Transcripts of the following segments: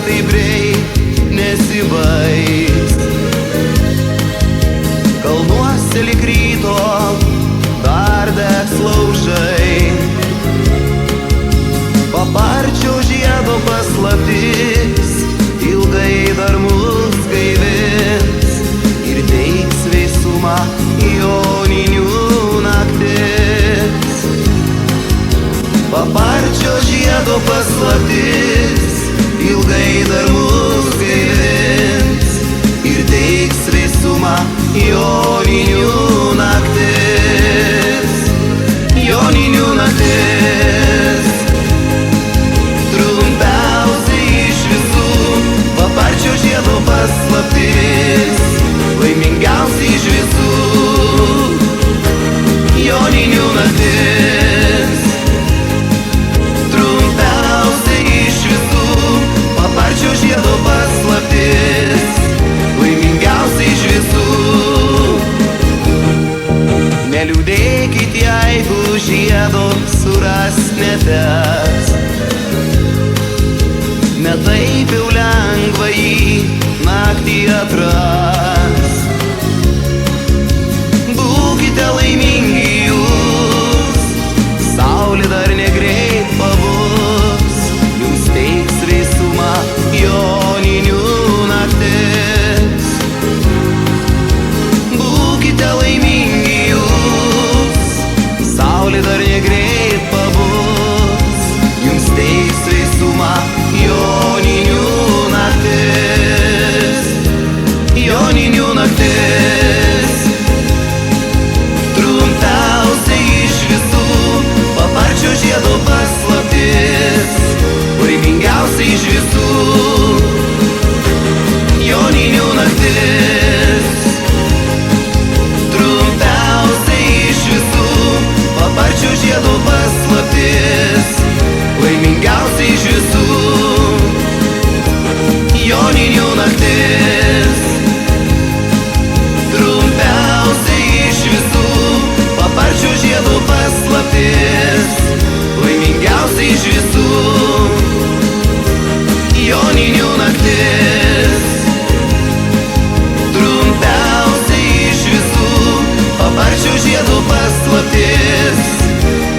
taip greit nesibaigs. Kalnuose lyg ryto dar degs laužai, paparčio žiedo paslaptis ilgai dar mus gaivins ir teiks vėsumą joninių naktis. Paparčio žiedo paslaptis ilgai dar mus gaivins ir teiks vėsumą joninių naktis. Joninių naktis trumpiausiai iš visų, paparčio žiedo paslaptis laimingiausiai iš visų. Joninių naktis trumpiausiai iš visų, paparčio žiedo paslaptis laimingiausiai iš visų. Neliūdėkit, jeigu žiedo surast neteks, ne taip jau lengva jį naktį atras. Būkite laimingi jūs, saulė dar negreit pabus, jums teiks vėsumą joninių naktis. Būkite laimingi jūs, saulė dar negreit pabus, jums teiks vėsumą joninių naktis. Joninių naktis trumpiausiai iš visų, paparčio žiedo paslaptis laimingiausiai iš visų. Joninių naktis trumpiausiai iš visų, paparčio žiedo paslaptis laimingiausiai iš visų. Joninių naktis trumpiausiai iš visų, paparčio žiedo paslaptis laimingiausiai iš visų. Joninių naktis trumpiausiai iš visų, paparčio žiedo paslaptis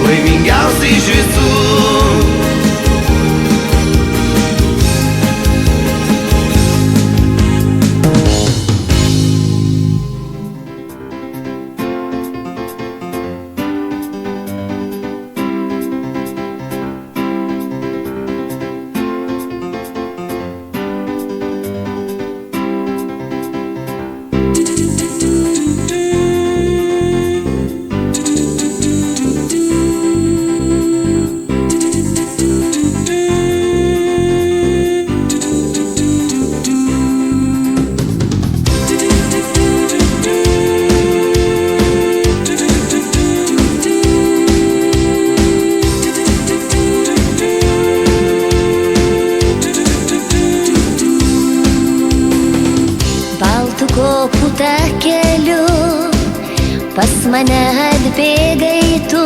laimingiausiai iš visų. Kopų takeliu pas mane atbėgai tu,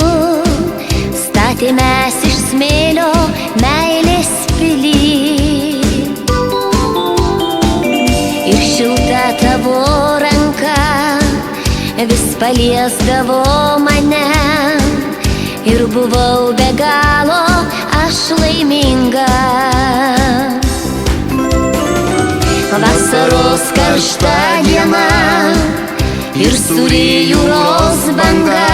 statėmės iš smėlio meilės pilį. Ir šilta tavo ranka vis paliesdavo mane, ir buvau be galo aš laiminga. Vasaros karšta diena ir sūri jūros banga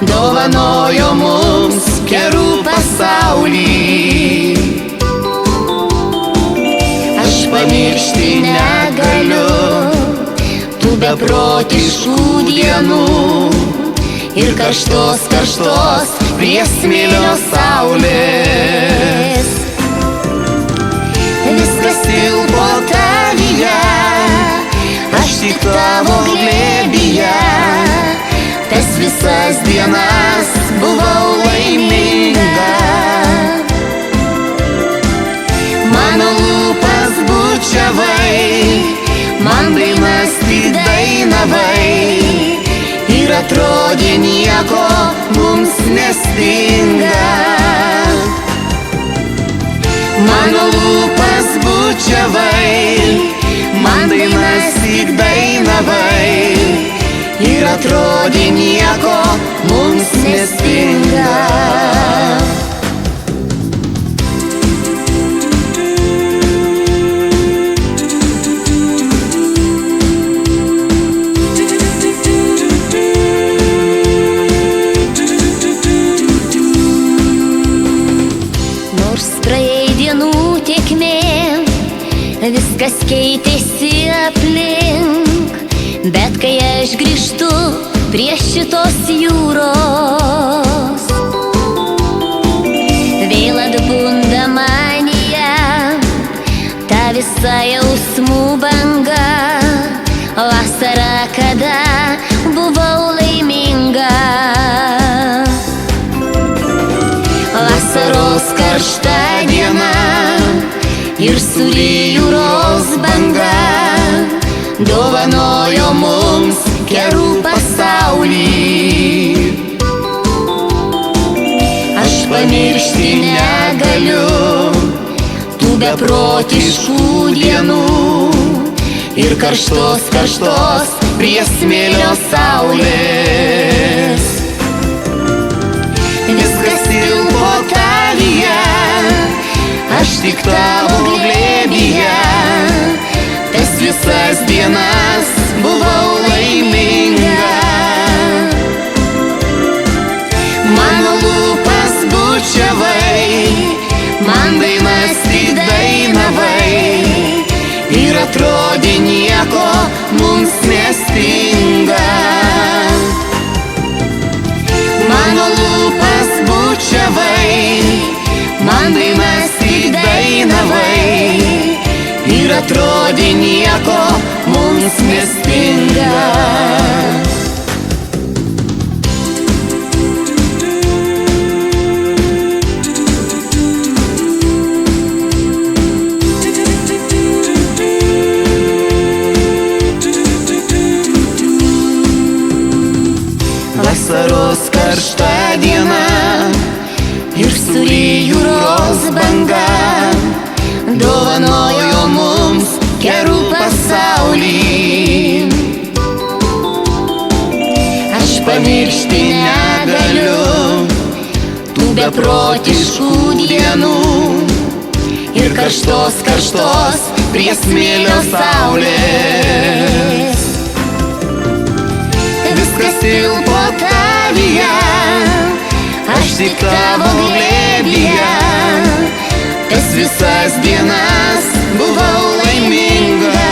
dovanojo mums kerų pasaulį. Aš pamiršti negaliu tų beprotiškų dienų ir karštos prie smėlio saulės. Viskas tilpo tavyje, aš tik tavo glėbyje, tas visas dienas buvau laiminga. Mano lūpas bučiavai, man dainas tik dainavai, ir atrodė nieko mums nestinga. Mano lūpas bučiavai, man dainas tik dainavai ir atrodė nieko mums nestinga. Viskas keitėsi aplink, bet kai aš grįžtu prie šitos jūros, vėl atbunda manyje ta visa jausmų banga. Vasara, kada buvau laiminga, vasaros karšta diena ir sūri jūros banga dovanojo mums kerų pasaulį. Aš pamiršti negaliu tų beprotiškų dienų ir karštos prie smėlio saulės. Viskas tilpo tavyje, aš tik tavo glėbyje, tas visas dienas buvau laiminga. Mano lūpas bučiavai, man dainas tik dainavai ir atrodė nieko mums nestinga. Mano lūpas bučiavai, man dainas tik dainavai ir atrodė nieko mums nestinga. Vasaros karšta diena ir sūri jūros banga dovanojo mums kerų pasaulį. Aš pamiršti negaliu tų beprotiškų dienų ir karštos prie smėlio saulės. Viskas tilpo tavyje, aš tik tavo glėbyje, tas visas dienas buvau laiminga.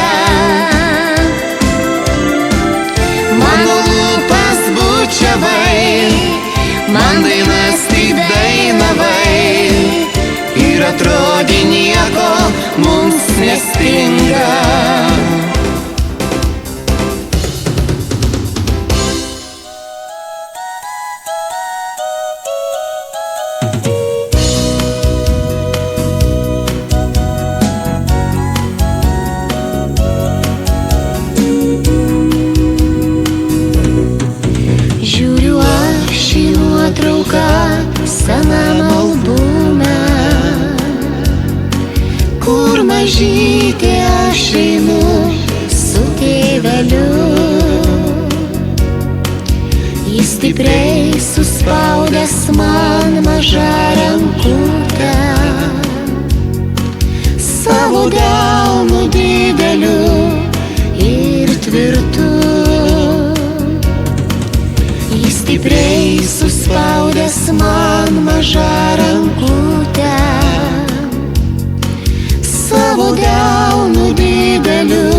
Mano lūpas bučiavai, man dainas tik dainavai ir atrodė nieko mums nestinga. Senam albume, kur mažytė aš einu su tėveliu. Jis stipriai suspaudęs man mažą rankutę, savo delnu dideliu ir tvirtu. Jis stipriai suspaudęs man mažą rankutę, savo delnu dideliu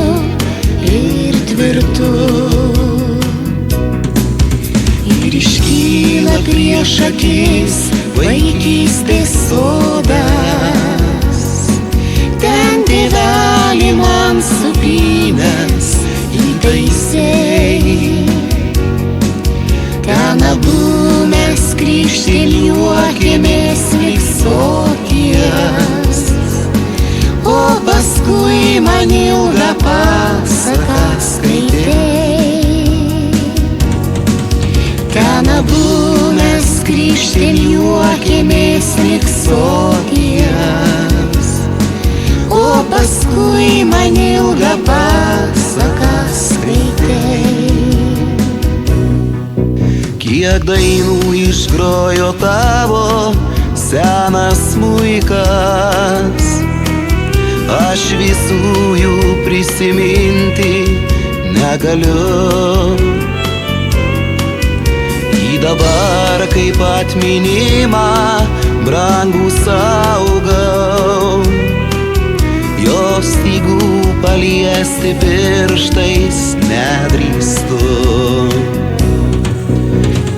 ir tvirtu. Ir iškyla prieš akis vaikystės sodas, ten tėvelį man supynęs įtaisei. Ten abu mes krykštėm juokėmės lyg soties, o paskui man ilgą pasaką skaitei. Ten abu mes krykštėm juokėmės lyg soties, o paskui man ilgą pasaką skaitai. Kiek dainų išgrojo tavo senas smuikas, aš visų jų prisiminti negaliu. Į dabar kaip atminimą brangų saugau, jos stygų paliesti pirštais nedrįstu.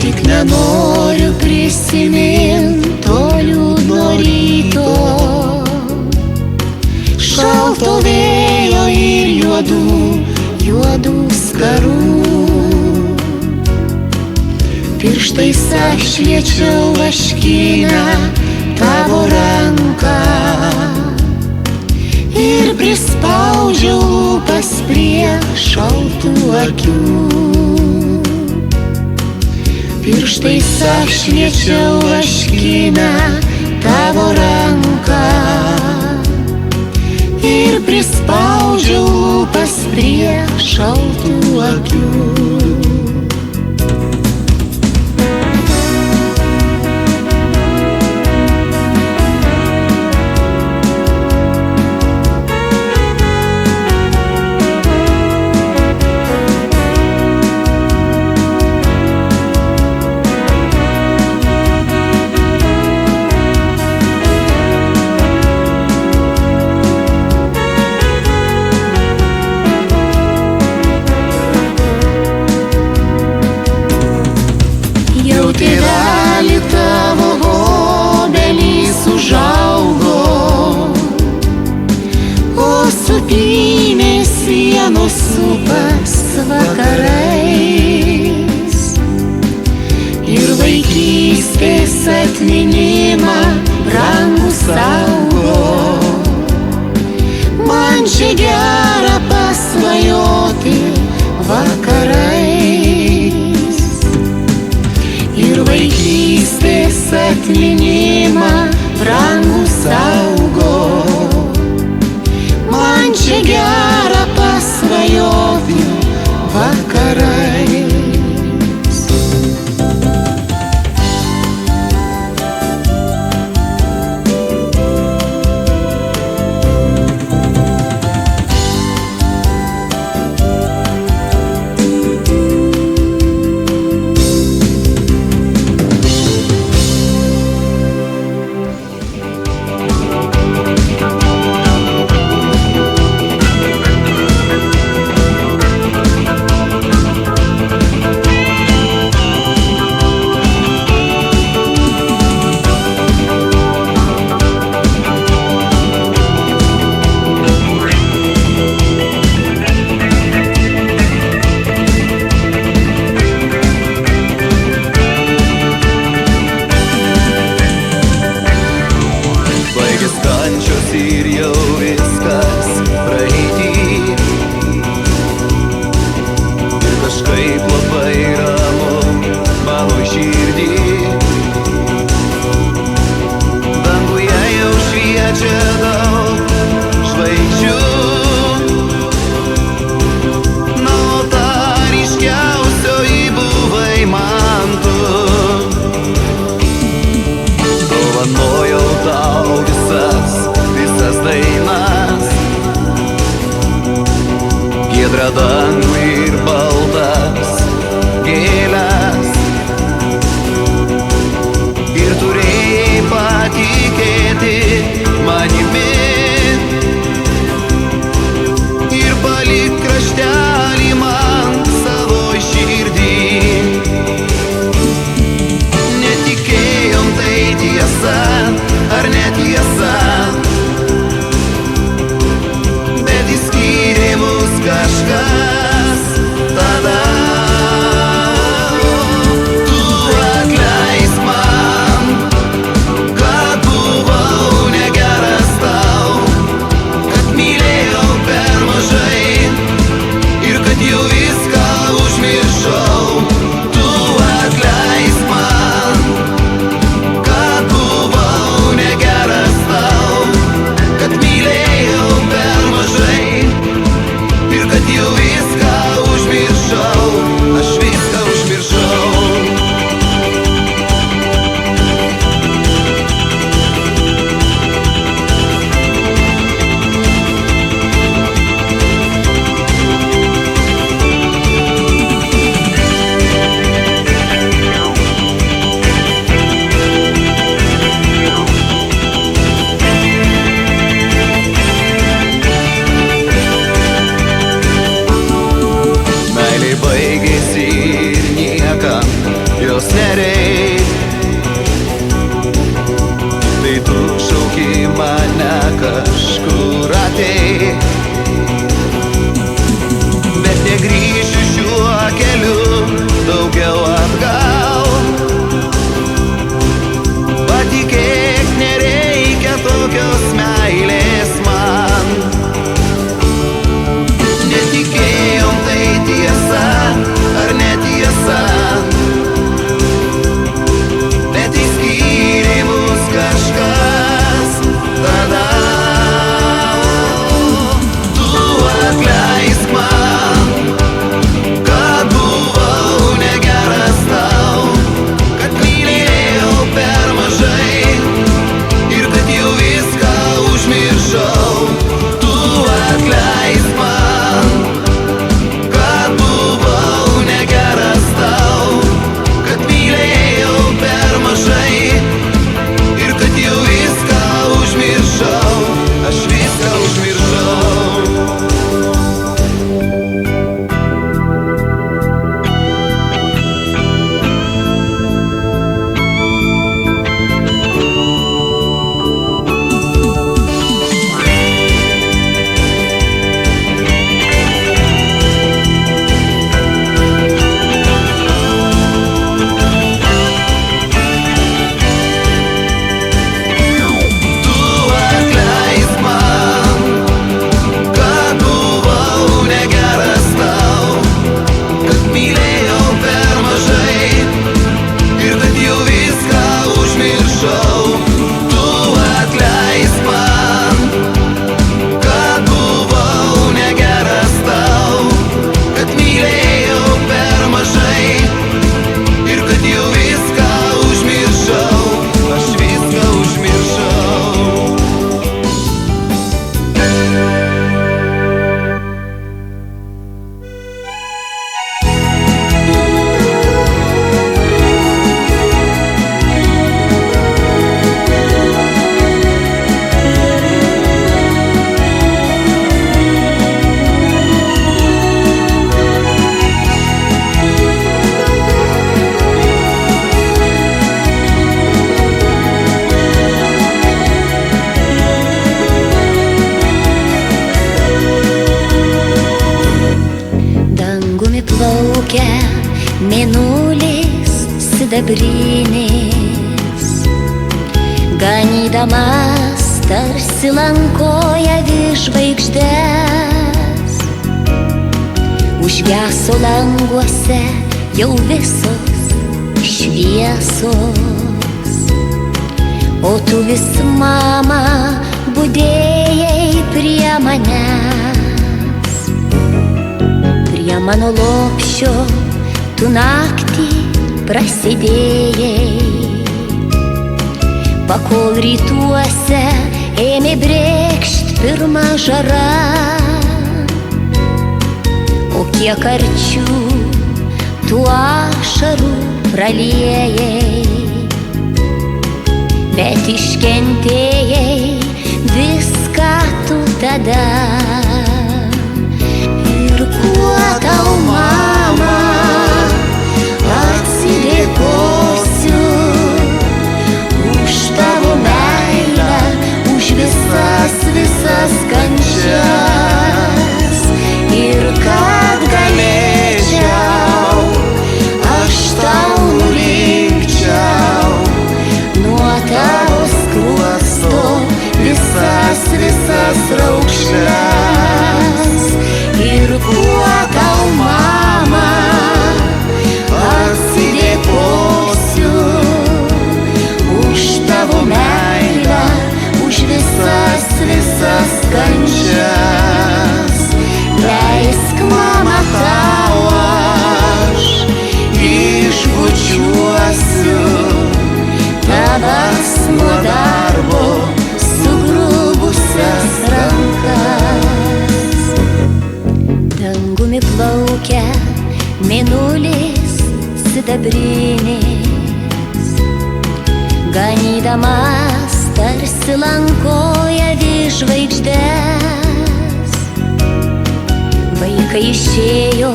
Tik nenoriu prisimint to liūdno ryto, šalto vėjo ir juodų skarų. Pirštais aš liečiau vaškinę tavo ranką ir prispaudžiau lūpas prie šaltų akių. Pirštais aš liečiau vaškinę tavo ranką ir prispaudžiau lūpas prie šaltų akių. Tėvelį tavo obelys užaugo, o supynė sienos upas vakarais. Ir vaikystės atminimą brangų saugo, man čia gera pasvajoti vakarais. Ir vaikystės atminimą brangų saugo, man čia gera pasvajoti vakarais. Ir jau viskas praeity, ir kažkaip labai ramu mano širdį. Danguje jau šviečia daug žvaigždžių, na o ta ryškiausioji buvai man tu. Dovanojau tau visas dainas, giedrą dangų ir baltas gėles, ir turėjai patikėti manimi ir palik kraštelį man savo širdį. Netikėjom, tai tiesa ar netiesa, kažkas tada. Tu atleisk man, kad buvau negeras tau, kad mylėjau per mažai ir kad jau viską užmiršau. Tu atleisk man, kad buvau negeras tau, kad mylėjau per Mėnulis sidabrinis, ganydamas tarsi lankoja virš žvaigždes. Užgeso languose jau visos šviesos, o tu vis, mama, budėjai prie manęs. Prie mano lopšio tu naktį prasidėjai, pakol rytuose ėmė brėkšt pirma žara. O kiek arčių tu ašarų praliejai, bet iškentėjai viską tu tada. Ir kuo tau, mama, atsidėkosiu už tavo meilę, už visas kančias. Ir kad galėčiau, aš tau nulinkčiau nuo tavo skruosto visas raukšles. Ir kuo tau, mama, atsidėkosiu už tavo meilę, už visas kančias. Leisk, mama, tau aš išbučiuosiu tavas nuo darbo sugrubusias rankas. Dangumi plaukia mėnulis sidabrinis, ganydamas tarsi lankoja virš žvaigždes. Vaikai išėjo,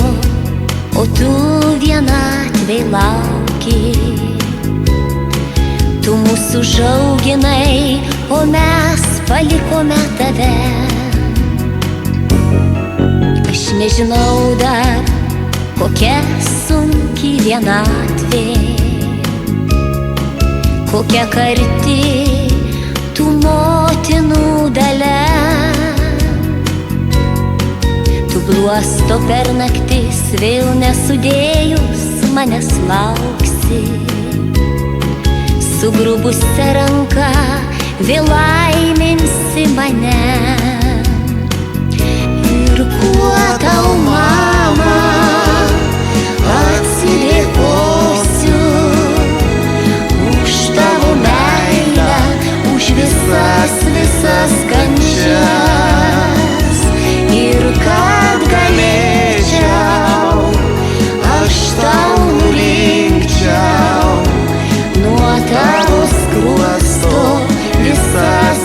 o tu vienatvėj lauki. Tu mūsų užauginai, o mes palikome tave. Aš nežinau dar, kokia sunki vienatvė, kokia karti tų motinų dalia. Tu bluosto per naktis, vėl nesudėjus manęs lauksi. Sugrubusią ranką vėl laiminsi mane. Ir kuo tau, mama, atsidėkosiu už tavo meilę, už visas kančias. Ir kad galėčiau, aš tau nulinkčiau nuo tavo skruosto visas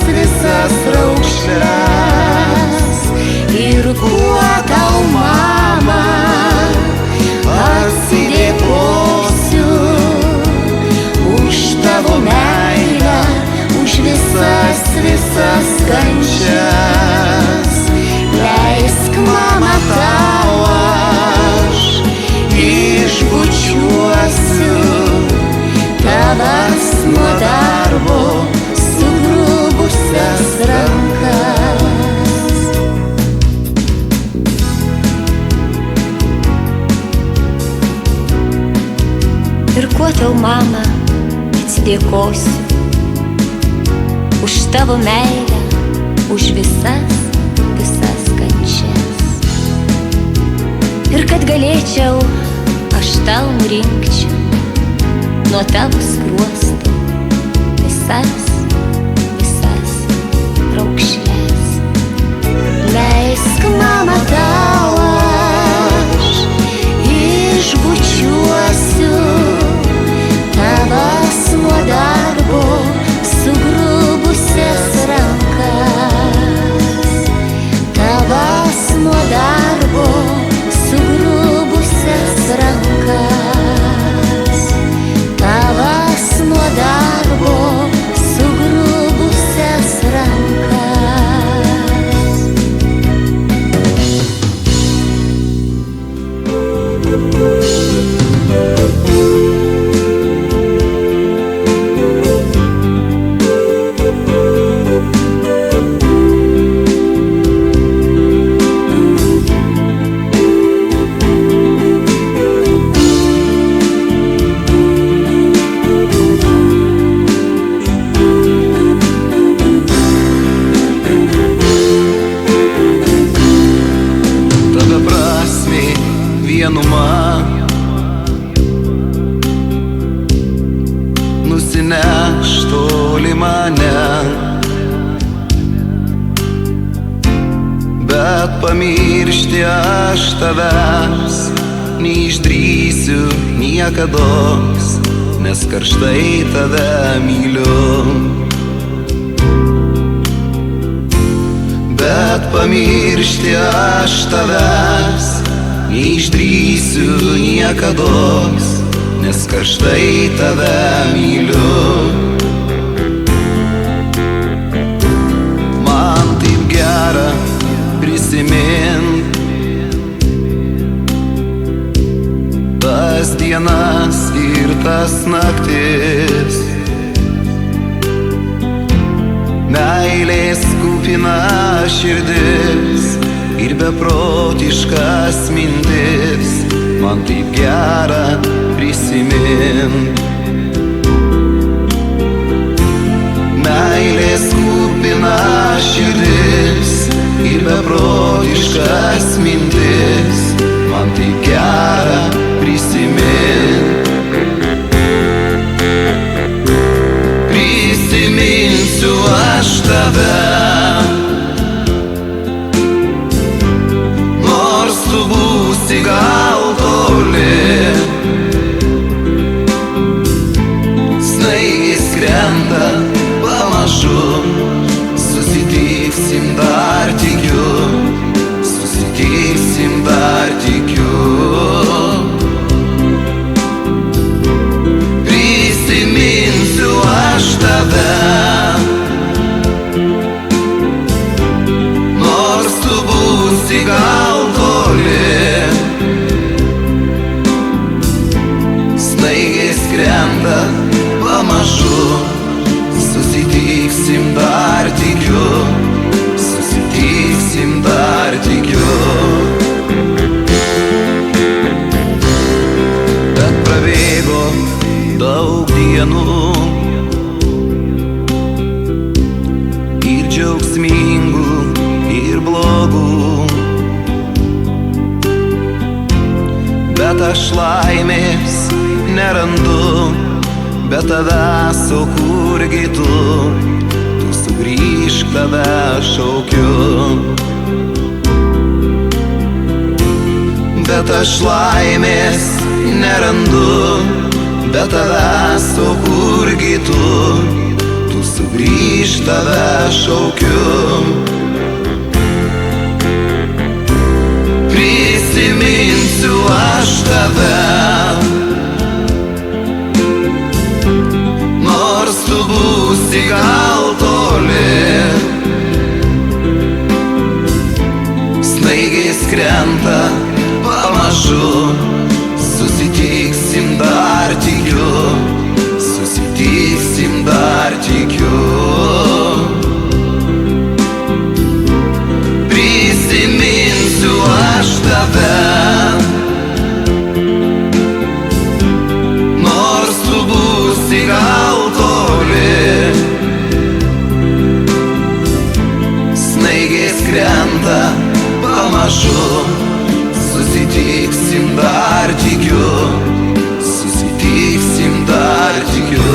raukšles. Ir kuo tau, mama, atsidėkosiu už tavo meilę, už visas kančias. Leisk, mama, tau aš išbučiuosiu tavas nuo darbo sugrubusias rankas. Ir kuo tau, mama, atsidėkosiu už tavo meilę, už visas kančias. Ir kad galėčiau, aš tau nurinkčiau nuo tavo skruosto visas raukšles. Leisk, mama, tau aš išbučiuosiu tavas nuo darbo sugrubusias rankas. Tavas nuo darbo sugrubusias rankas. Tavas nuo darbo sugrubusias rankas. Bet pamiršti aš tavęs neišdrįsiu niekados, nes karštai tave myliu. Bet pamiršti aš tavęs neišdrįsiu niekados, nes karštai tave myliu. Man taip gera prisimint tas dienas ir tas naktis, meilės kupina širdis ir beprotiškas mintis. Man taip gera prisimint meilės kupina širdis ir beprotiškas mintis. Man taip gera prisimint. Prisiminsiu aš tave, nors tu būsi gal toli. Snaigės krenta pamažu, susitiksim dar tikiu, susitiksim dar tikiu. Prisiminsiu aš tave, nors tu būsi gal toli. Snaigės krenta pamažu, susitiksim dar tikiu, susitiksim dar tikiu. Bet prabėgo daug dienų ir džiaugsmingų ir blogų, bet aš laimės nerandu be tavęs, o kurgi tu sugrįžk, tave šaukiu. Bet aš laimės nerandu be tavęs, o kurgi tu sugrįžk, tave šaukiu. Prisiminsiu aš tave, nors tu būsi gal toli. Snaigės krenta pamažu, susitiksim dar tikiu, susitiksim dar tikiu. Prisiminsiu aš tave, nors tu būsi gal toli. Snaigės krenta pamažu, susitiksim dar tikiu, susitiksim dar tikiu.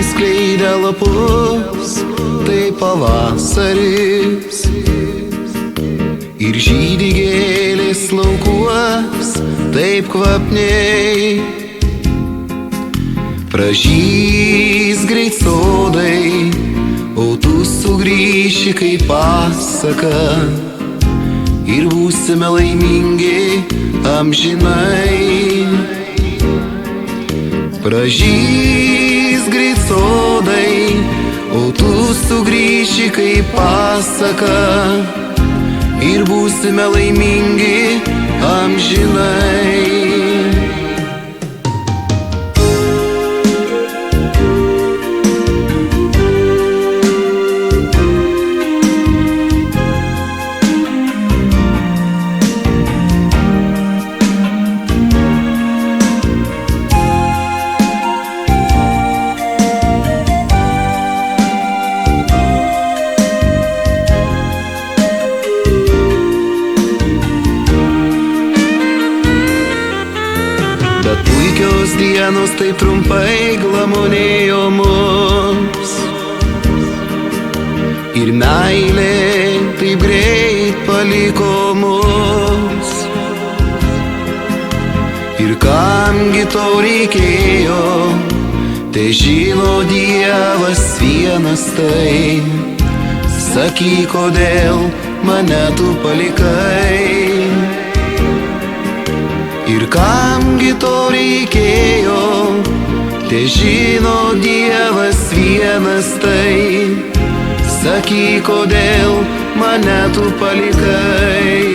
skleidė lapus, tai pavasaris. Ir žydi gėlės laukuos, taip kvapniai. Pražys greit sodai, o tu sugrįši kaip pasaka. Ir būsime laimingi amžinai. Pražys greit sodai, o tu sugrįši kaip pasaka. Ir būsime laimingi amžinai. Puikios dienos taip trumpai glamonėjo mus, ir meilė taip greit paliko mus. Ir kamgi to reikėjo, tai žino Dievas vienas tai. Sakyk, kodėl mane tu palikai. Ir kamgi to reikėjo, te žino Dievas vienas tai. Sakyk, kodėl mane tu palikai.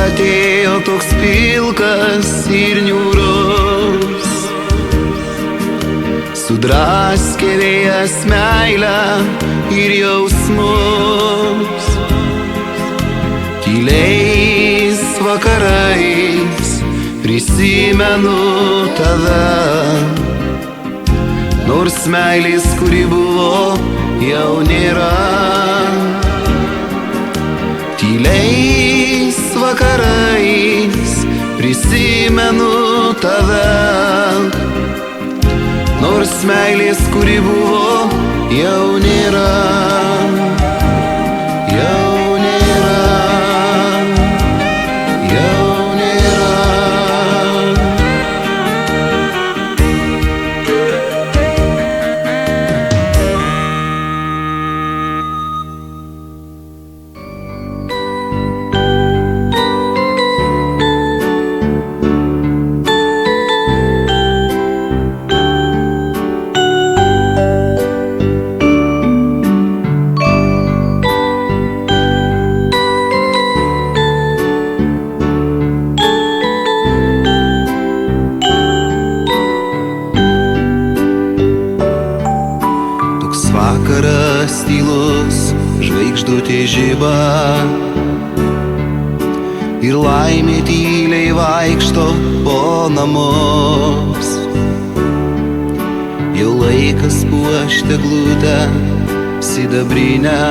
Atėjo toks pilkas ir niūrus, sudraskė vėjas meilę ir jausmus. Tyliais vakarais prisimenu tave, nors meilės, kuri buvo, jau nėra. Tyliais vakarais prisimenu tave, nors meilės, kuri buvo, jau nėra. Jau nėra. Jau nėra. Vakaras tylus, žvaigždutė žiba, ir laimė tyliai vaikšto po namus. Jau laikas puošti eglutę sidabrinę,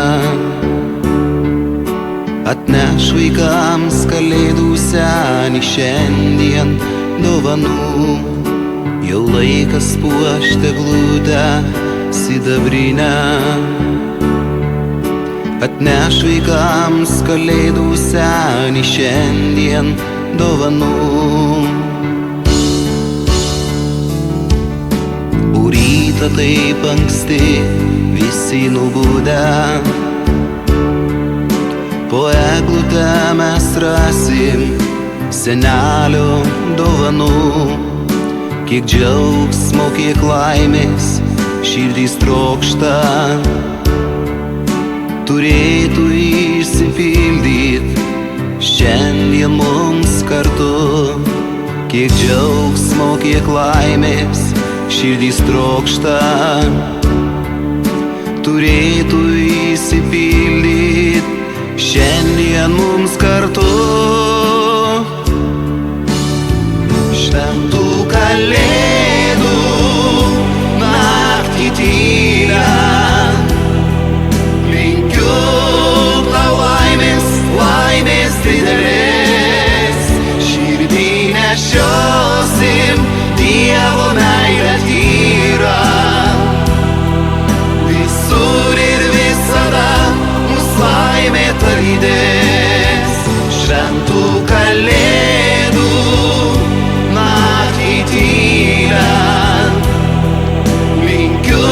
atneš vaikams kalėdų senį šiandien dovanų. Jau laikas puošti eglutę sidabrinę, atneš vaikams kalėdų senį šiandien dovanų. O rytą taip anksti visi nubudę, po eglutę mes rasim senelio dovanų. Kiek džiaugsmo, kiek laimės širdys trokšta, turėtų išsipildyt šiandien mums kartu. Kiek džiaugsmo, kiek laimės širdys trokšta, turėtų įsipildyt šiandien mums kartu. Šventų kalėdų naktį tylią linkiu tau laimės, laimės didelės. Širdį nešiosim Dievo meilę tyrą, visur ir visada mus laimė lydės. Šventų kalėdų naktį tylią linkiu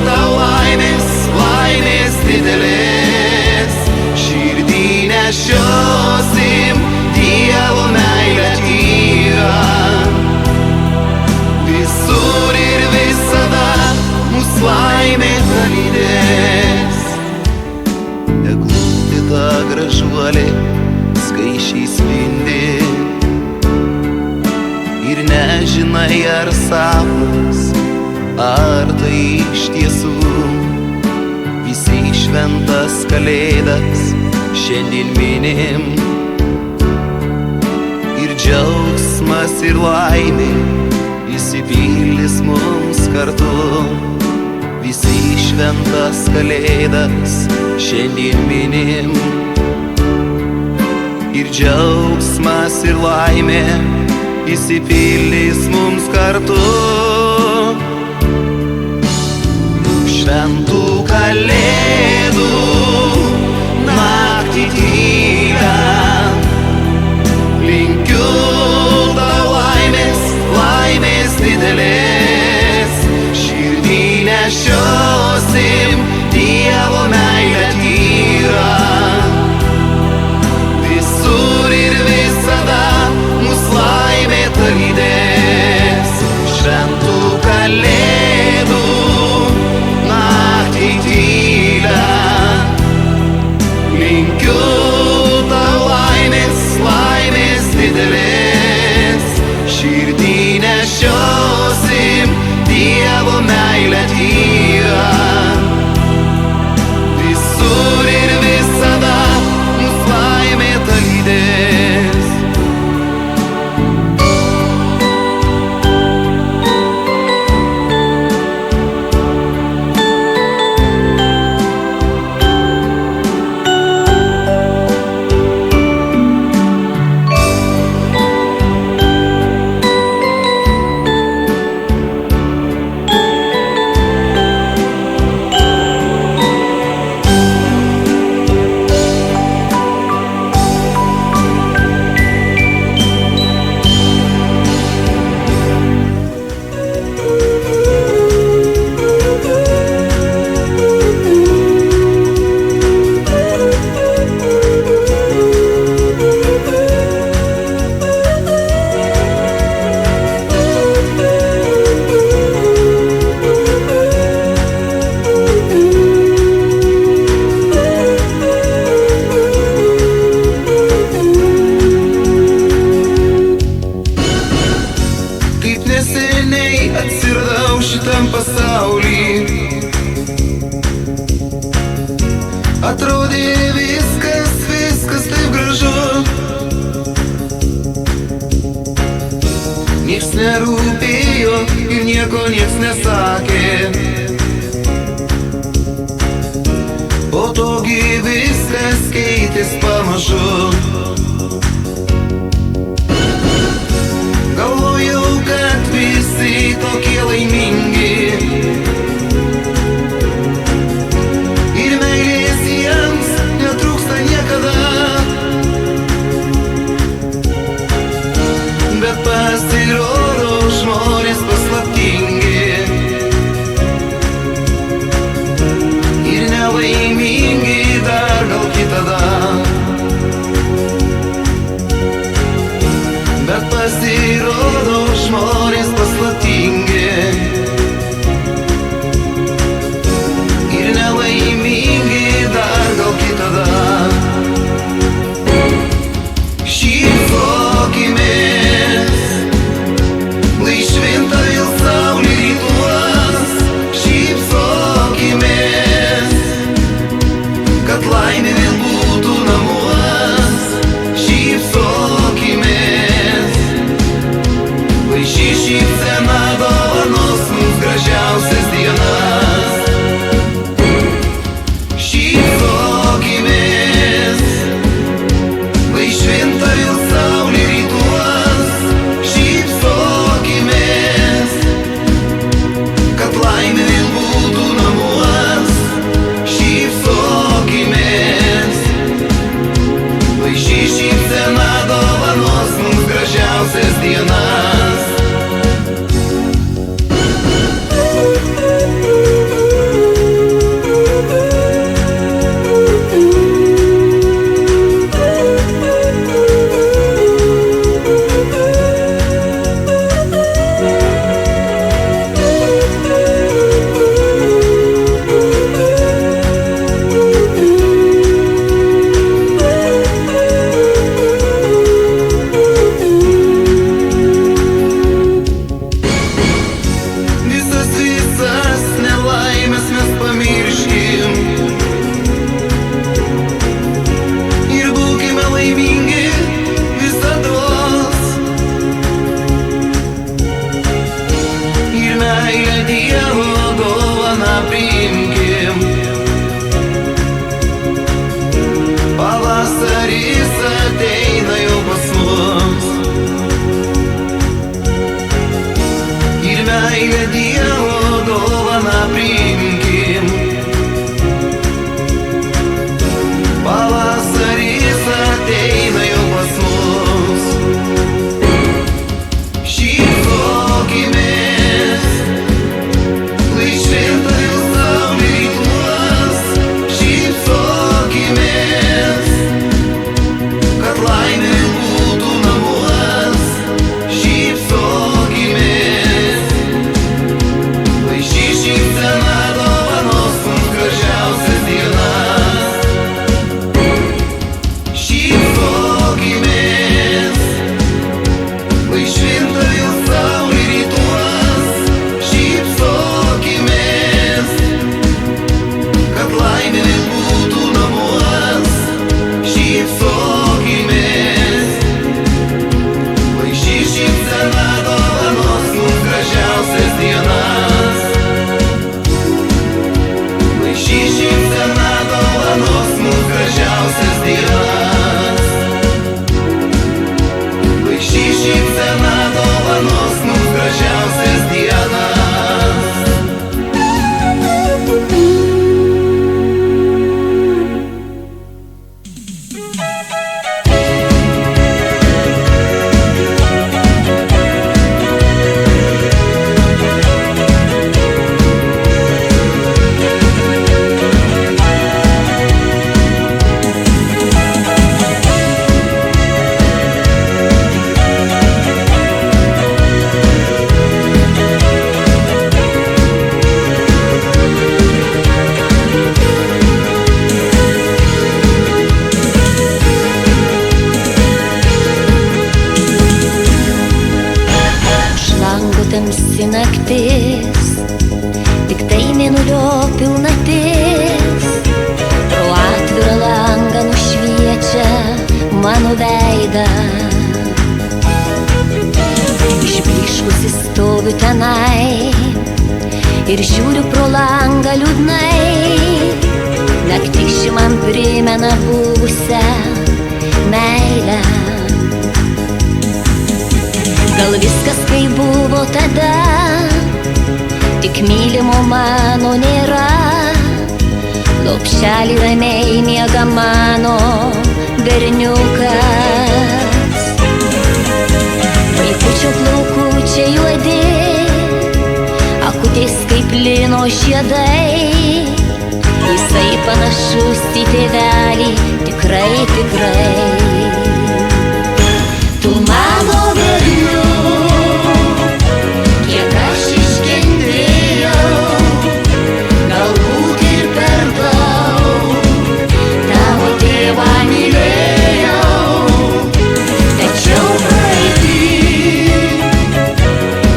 tau laimės, laimės didelės. Širdį nešiosim Dievo meilę tyrą, visur ir visada mus laimė lydės. Eglutė ta gražuolė skaičiai spindi ir nežinai ar sapnas, ar tai iš tiesų. Visi šventas kalėdas šiandien minim ir džiaugsmas ir laimė įsipildys mums kartu. Visi šventas kalėdas šiandien minim ir džiaugsmas ir laimė įsipildys mums kartu. Šventų kalėdų naktį tylią linkiu tau laimės, laimės didelės. Širdį nešiosim Dievo meilę tyrą, visur ir visada mus laimė lydės. Šventų kalėdų naktį tylią linkiu tau laimės, laimės didelės. Širdį nešiosim Dievo meilę tyrą, visur ir visada mus laimė lydės. Atsiradau šitam pasaulį, atrodė viskas, viskas taip gražu. Nieks nerūpėjo ir nieko nieks nesakė, po togi viskas keitės pamažu. Galvojau, kad visi tokie laimingi ir meilės jiems netrūksta niekada, bet pasirodo žmonės paslaptingi ir nelaimingi dar gal kitada. dienas. Pavasaris ateina jau pas mus ir meilę Dievo dovaną priimkim. Pavasaris ateina jau pas mus. Šypsokimės, lai švinta jau saulė rytuos. Šypsokimės, kad laimė būtų namuos. Šypsokimės, lai ši šypsena dovanos mums gražiausias dienas. Šypsokimės, lai švinta jau saulė rytuos. Šypsokimės, kad laimė būtų namuos. Šypsokimės, lai ši šypsena dovanos mums gražiausias dienas. Lai ši šypsena dovanos mums gražiausias dienas. Lai ši šypsena dovanos mums gražiausias dienas. Tamsi naktis, tik tai mėnulio pilnatis. Pro atvirą langą nušviečia mano veidą. Išblyškusi stoviu tenai ir žiūriu pro langą liūdnai. Naktis ši man primena buvusią meilę. Gal viskas kaip buvo tada, tik mylimo mano nėra. Lopšelį ramiai miega mano berniukas. Vaikučio plaukučiai juodi, akutės kaip lino žiedai. Jisai panašus į tėvelį, tikrai, tikrai. Tu mano berniuk, kiek aš iškentėjau, galbūt ir per daug. Tavo tėvą mylėjau, tačiau praeity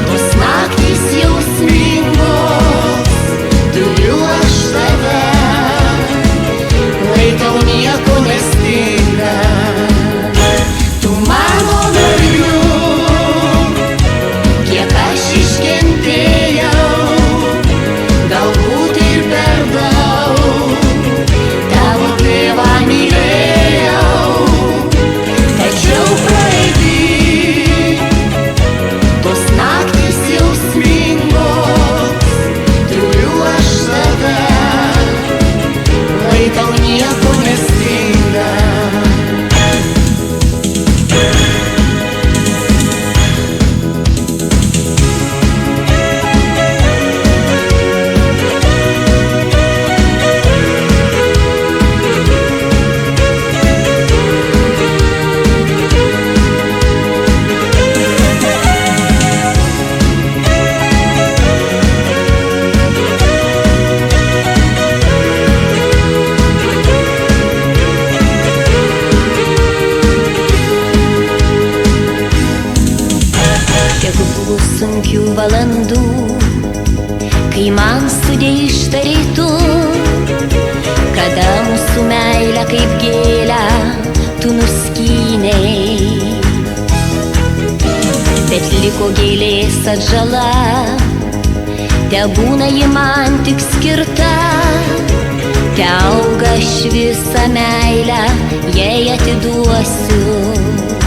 tos naktys jausmingos. Turiu aš tave, lai tau nieko nestinga. bet liko gėlės atžala, tebūna ji man tik skirta, teauga aš visą meilę, jei atiduosiu.